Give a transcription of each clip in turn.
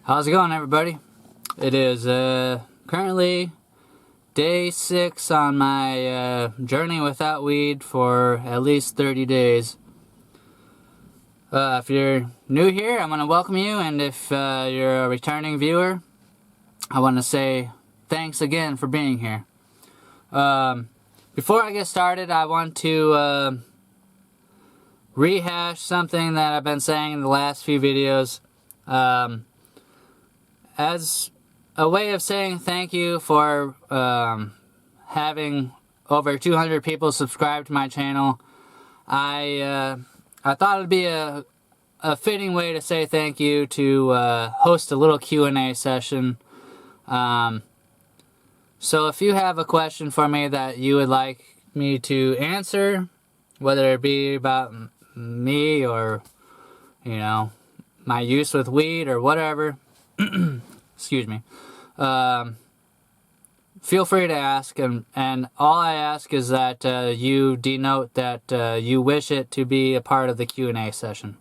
How's it going, everybody? It is currently day 6 on my journey without weed for at least 30 days. If you're new here, I want to welcome you, and if you're a returning viewer, I want to say thanks again for being here. Before I get started, I want to rehash something that I've been saying in the last few videos. As a way of saying thank you for having over 200 people subscribe to my channel, I thought it'd be a fitting way to say thank you to host a little Q&A session. So if you have a question for me that you would like me to answer, whether it be about me or, you know, my use with weed or whatever, excuse me, feel free to ask, and all I ask is that you denote that you wish it to be a part of the Q&A session.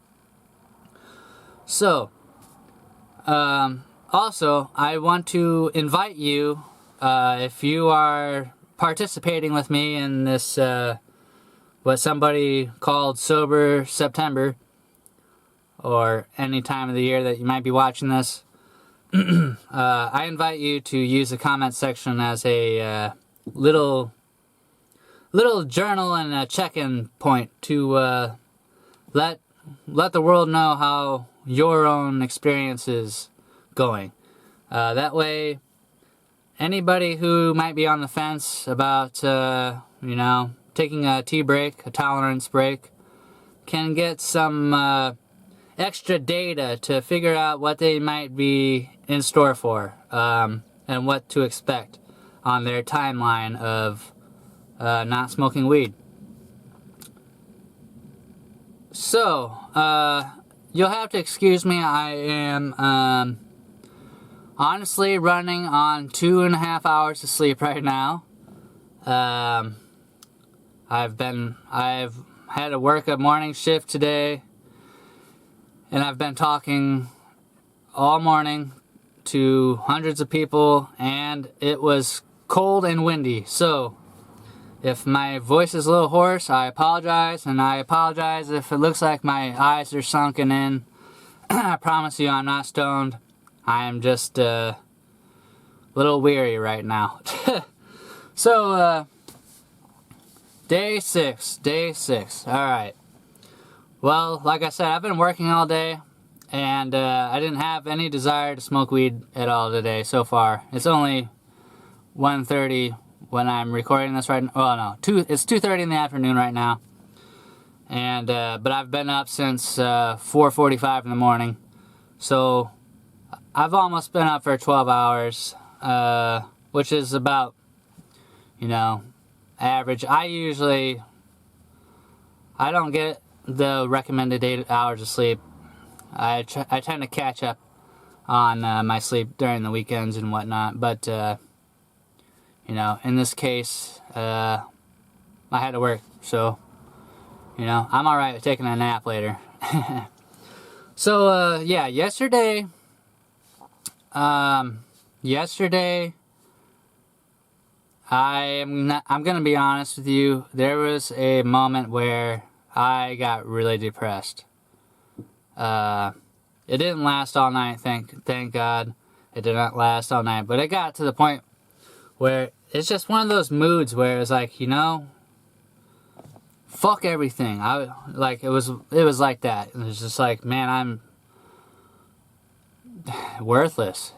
So, also, I want to invite you, if you are participating with me in this, what somebody called Sober September, or any time of the year that you might be watching this, I invite you to use the comment section as a little journal and a check-in point to let the world know how your own experience is going. That way, anybody who might be on the fence about you know, taking a tea break, a tolerance break, can get some extra data to figure out what they might be in store for, and what to expect on their timeline of not smoking weed. So, you'll have to excuse me, I am honestly running on 2.5 hours of sleep right now. I've had to work a morning shift today, and I've been talking all morning to hundreds of people, and it was cold and windy. So if my voice is a little hoarse, I apologize, and I apologize if it looks like my eyes are sunken in. I promise you I'm not stoned. I am just a little weary right now. So, day 6. Alright. Well, like I said, I've been working all day, and I didn't have any desire to smoke weed at all today so far. It's only 1:30 when I'm recording this right now. Well, no, it's 2:30 in the afternoon right now. And but I've been up since 4:45 in the morning. So I've almost been up for 12 hours, which is about, you know, average. I don't get the recommended 8 hours of sleep. I tend to catch up on my sleep during the weekends and whatnot, but you know, in this case, I had to work, so, you know, I'm alright with taking a nap later. So, yeah, yesterday, I'm gonna be honest with you, there was a moment where I got really depressed. It didn't last all night, thank God. It did not last all night, but it got to the point where it's just one of those moods where it's like, you know, fuck everything. It was like that. It was just like, man, I'm worthless.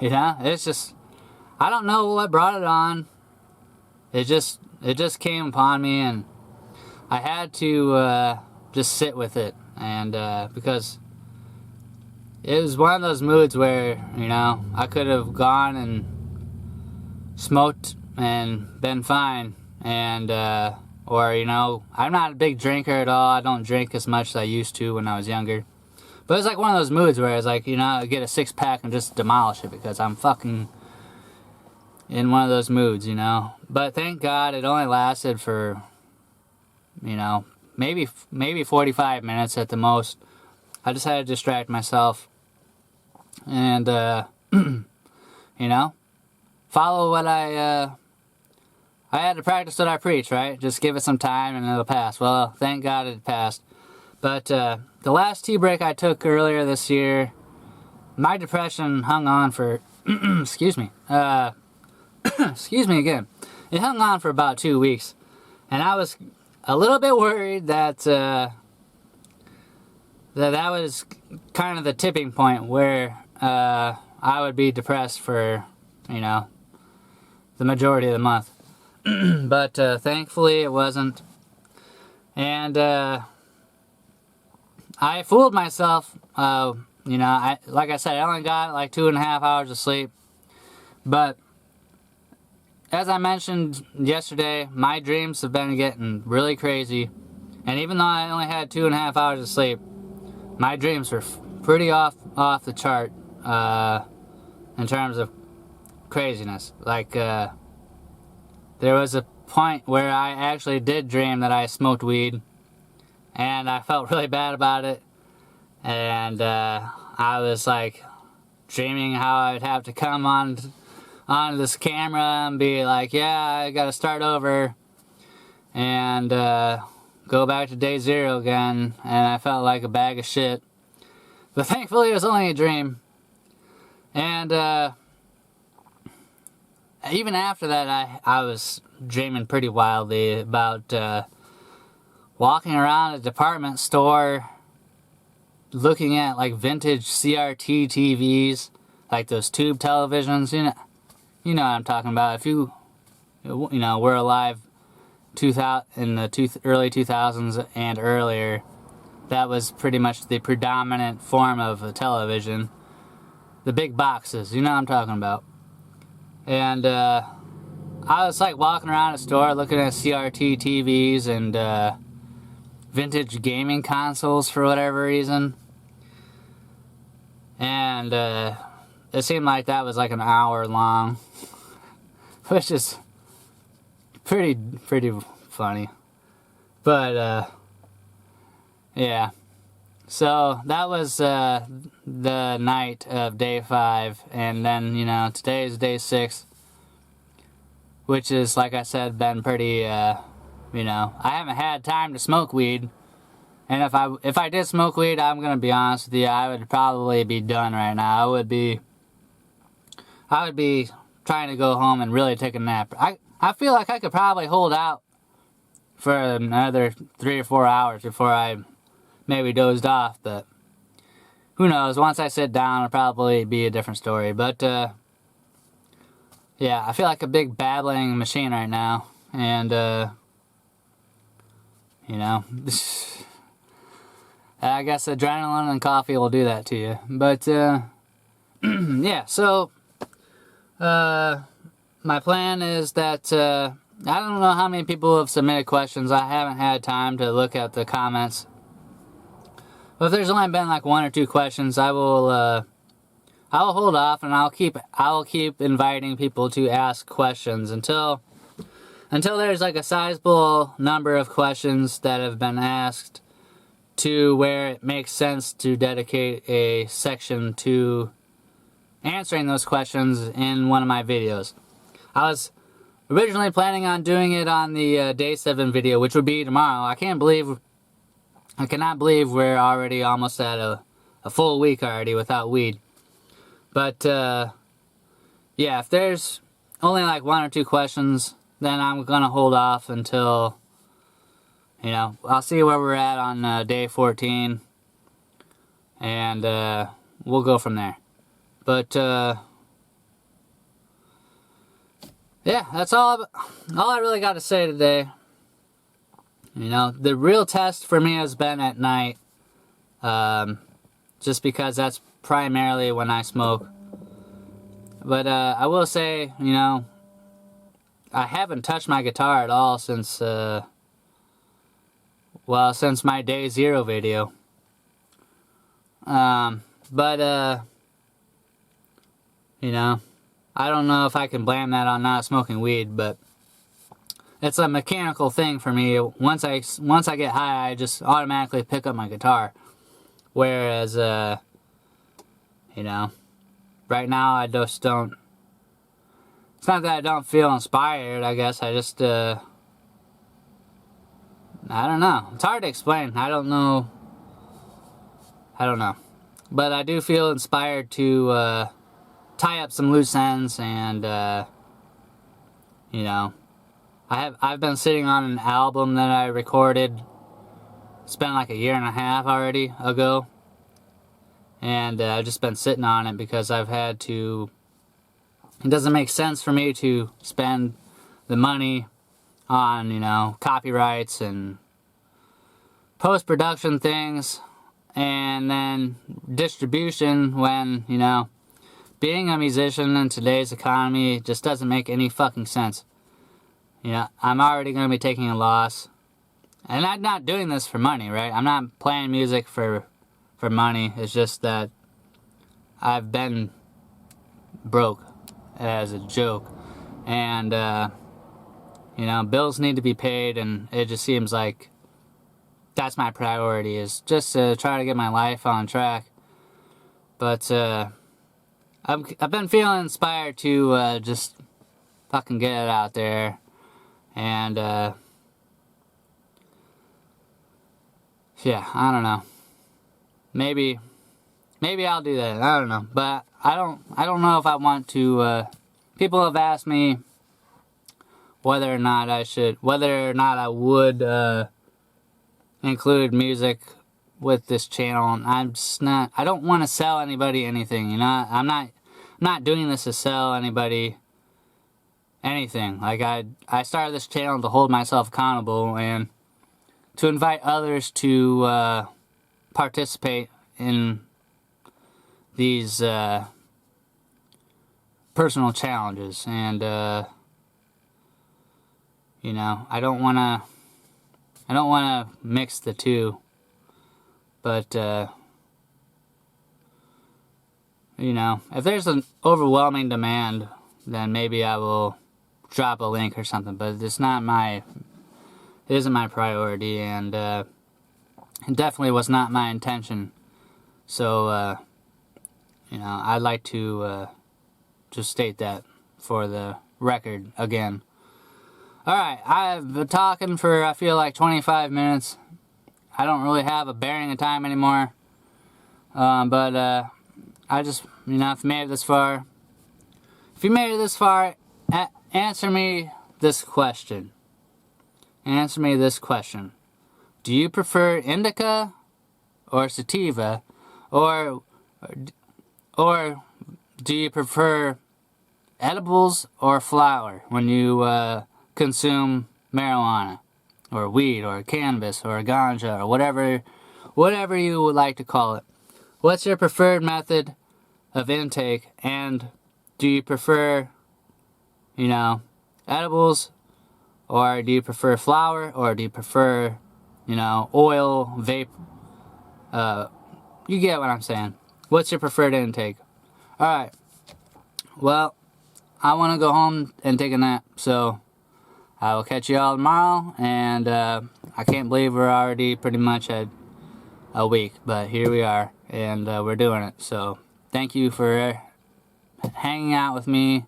You know, it's just, I don't know what brought it on. It just came upon me, and I had to just sit with it, and because it was one of those moods where, you know, I could have gone and smoked and been fine, and or, you know, I'm not a big drinker at all. I don't drink as much as I used to when I was younger, but it's like one of those moods where it's like, you know, I get a 6-pack and just demolish it because I'm fucking in one of those moods, you know. But thank God it only lasted for, you know, maybe 45 minutes at the most. I just had to distract myself. and, you know, follow what I had to practice what I preach, right? Just give it some time and it'll pass. Well, thank God it passed. But the last tea break I took earlier this year, my depression hung on for, excuse me, excuse me again. It hung on for about 2 weeks. And I was a little bit worried that that was kind of the tipping point where I would be depressed for, you know, the majority of the month. But thankfully it wasn't. And I fooled myself. You know, like I said, I only got like 2.5 hours of sleep. But as I mentioned yesterday, my dreams have been getting really crazy. And even though I only had 2.5 hours of sleep, my dreams were pretty off the chart in terms of craziness. Like, there was a point where I actually did dream that I smoked weed, and I felt really bad about it. And I was like dreaming how I'd have to come on this camera and be like, yeah, I gotta start over and go back to day 0 again, and I felt like a bag of shit. But thankfully it was only a dream. And even after that, I was dreaming pretty wildly about walking around a department store looking at like vintage CRT TVs, like those tube televisions. You know what I'm talking about. If you know, were alive in the early 2000s and earlier, that was pretty much the predominant form of a television. The big boxes, you know what I'm talking about. And I was like walking around a store looking at CRT TVs and vintage gaming consoles for whatever reason. And it seemed like that was like an hour long, which is pretty funny. But yeah. So that was the night of day 5, and then, you know, today is day 6, which is, like I said, been pretty, you know, I haven't had time to smoke weed. And if I did smoke weed, I'm gonna be honest with you, I would probably be done right now. I would be trying to go home and really take a nap. I feel like I could probably hold out for another 3 or 4 hours before I maybe dozed off, but who knows? Once I sit down, it'll probably be a different story. But yeah, I feel like a big babbling machine right now, and you know, I guess adrenaline and coffee will do that to you. But yeah, so my plan is that I don't know how many people have submitted questions. I haven't had time to look at the comments. But if there's only been like 1 or 2 questions, I will hold off, and I'll keep inviting people to ask questions until there's like a sizable number of questions that have been asked to where it makes sense to dedicate a section to answering those questions in one of my videos. I was originally planning on doing it on the day 7 video, which would be tomorrow. I cannot believe we're already almost at a full week already without weed. But yeah, if there's only like 1 or 2 questions, then I'm gonna hold off until, you know, I'll see where we're at on day 14, and we'll go from there. But yeah, that's all I really got to say today. You know, the real test for me has been at night, just because that's primarily when I smoke. But I will say, you know, I haven't touched my guitar at all since, well, since my day 0 video. But you know, I don't know if I can blame that on not smoking weed, but it's a mechanical thing for me. Once I get high, I just automatically pick up my guitar. Whereas, you know, right now I just don't, it's not that I don't feel inspired, I guess. I just, I don't know. It's hard to explain. I don't know. But I do feel inspired to tie up some loose ends, and you know, I've been sitting on an album that I recorded. It's been like a year and a half already ago, and I've just been sitting on it because I've had to. It doesn't make sense for me to spend the money on, you know, copyrights and post-production things, and then distribution when, you know, being a musician in today's economy just doesn't make any fucking sense. You know, I'm already going to be taking a loss. And I'm not doing this for money, right? I'm not playing music for money. It's just that I've been broke as a joke. And, you know, bills need to be paid, and it just seems like that's my priority, is just to try to get my life on track. But, I've been feeling inspired to, just fucking get it out there. And, yeah, I don't know. Maybe I'll do that. I don't know. But I don't know if I want to, people have asked me whether or not I would, include music with this channel. And I don't want to sell anybody anything, you know? I'm not doing this to sell anybody anything. Like, I started this channel to hold myself accountable and to invite others to participate in these personal challenges. And you know, I don't want to mix the two, but you know, if there's an overwhelming demand, then maybe I will drop a link or something, but it isn't my priority, and it definitely was not my intention. So, you know, I'd like to just state that for the record again. Alright, I've been talking for, I feel like, 25 minutes. I don't really have a bearing of time anymore. But I just, you know, if you made it this far, answer me this question. Answer me this question. Do you prefer indica or sativa, or do you prefer edibles or flower when you consume marijuana or weed or cannabis or ganja or whatever you would like to call it? What's your preferred method of intake, and do you prefer, you know, edibles, or do you prefer flower, or do you prefer, you know, oil, vape? You get what I'm saying. What's your preferred intake? Alright. Well, I want to go home and take a nap, so I will catch you all tomorrow. And I can't believe we're already pretty much at a week, but here we are, and we're doing it. So thank you for hanging out with me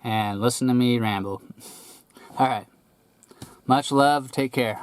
and listening to me ramble. Alright. Much love. Take care.